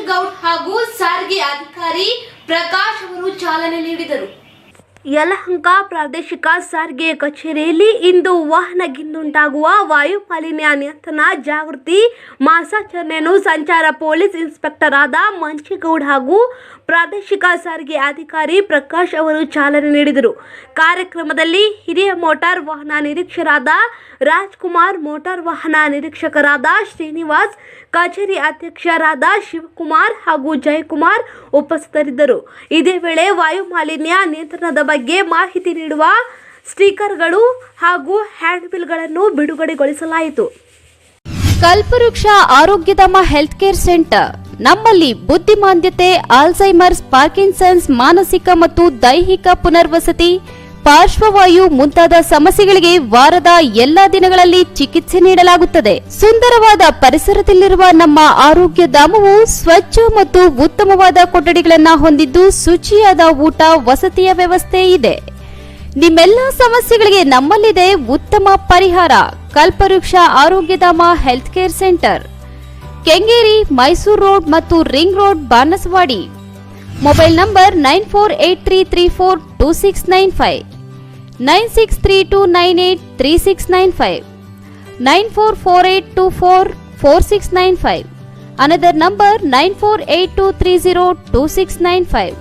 ಮಂಚಗೌಡ್ ಹಾಗೂ ಸಾರಿಗೆ ಅಧಿಕಾರಿ ಪ್ರಕಾಶ್ ಅವರು ಚಾಲನೆ ನೀಡಿದರು. ಯಲಹಂಕ ಪ್ರಾದೇಶಿಕ ಸಾರಿಗೆ ಕಚೇರಿಯಲ್ಲಿ ಇಂದು ವಾಹನಗಳಿಂದುಂಟಾಗುವ ವಾಯು ಮಾಲಿನ್ಯ ನಿಯಂತ್ರಣ ಜಾಗೃತಿ ಮಾಸಾಚರಣೆಯನ್ನು ಸಂಚಾರ ಪೊಲೀಸ್ ಇನ್ಸ್ಪೆಕ್ಟರ್ ಆದ ಮಂಚೇಗೌಡ ಹಾಗೂ ಪ್ರಾದೇಶಿಕ ಸಾರಿಗೆ ಅಧಿಕಾರಿ ಪ್ರಕಾಶ್ ಅವರು ಚಾಲನೆ ನೀಡಿದರು. ಕಾರ್ಯಕ್ರಮದಲ್ಲಿ ಹಿರಿಯ ಮೋಟಾರ್ ವಾಹನ ನಿರೀಕ್ಷಕರಾದ ರಾಜ್ಕುಮಾರ್, ಮೋಟಾರ್ ವಾಹನ ನಿರೀಕ್ಷಕರಾದ ಶ್ರೀನಿವಾಸ್, ಕಚೇರಿ ಅಧ್ಯಕ್ಷರಾದ ಶಿವಕುಮಾರ್ ಹಾಗೂ ಜಯಕುಮಾರ್ ಉಪಸ್ಥಿತರಿದ್ದರು. ಇದೇ ವೇಳೆ ವಾಯು ಮಾಲಿನ್ಯ ನಿಯಂತ್ರಣದ ಬಗ್ಗೆ ಮಾಹಿತಿ ನೀಡುವ ಸ್ಟಿಕ್ಕರ್ಗಳು ಹಾಗೂ ಹ್ಯಾಂಡ್ಬಿಲ್ಗಳನ್ನು ಬಿಡುಗಡೆಗೊಳಿಸಲಾಯಿತು. ಕಲ್ಪವೃಕ್ಷ ಆರೋಗ್ಯಧಾಮ ಹೆಲ್ತ್ ಕೇರ್ ಸೆಂಟರ್ ನಮ್ಮಲ್ಲಿ ಬುದ್ಧಿಮಾಂದ್ಯತೆ, ಆಲ್ಝೈಮರ್ಸ್, ಪಾರ್ಕಿನ್ಸನ್ಸ್, ಮಾನಸಿಕ ಮತ್ತು ದೈಹಿಕ ಪುನರ್ವಸತಿ, ಪಾರ್ಶ್ವವಾಯು ಮುಂತಾದ ಸಮಸ್ಯೆಗಳಿಗೆ ವಾರದ ಎಲ್ಲಾ ದಿನಗಳಲ್ಲಿ ಚಿಕಿತ್ಸೆ ನೀಡಲಾಗುತ್ತದೆ. ಸುಂದರವಾದ ಪರಿಸರದಲ್ಲಿರುವ ನಮ್ಮ ಆರೋಗ್ಯ ಧಾಮವು ಸ್ವಚ್ಛ ಮತ್ತು ಉತ್ತಮವಾದ ಕೊಠಡಿಗಳನ್ನು ಹೊಂದಿದ್ದು ಶುಚಿಯಾದ ಊಟ, ವಸತಿಯ ವ್ಯವಸ್ಥೆ ಇದೆ. ನಿಮ್ಮೆಲ್ಲ ಸಮಸ್ಯೆಗಳಿಗೆ ನಮ್ಮಲ್ಲಿದೆ ಉತ್ತಮ ಪರಿಹಾರ. Kalpavriksha Arogyadhama health care centre, Kengeri, Mysuru road ಮತ್ತು ring road, Banasavadi. Mobile number 9483342695, 9632983695, 9448244695. Another number 9482302695.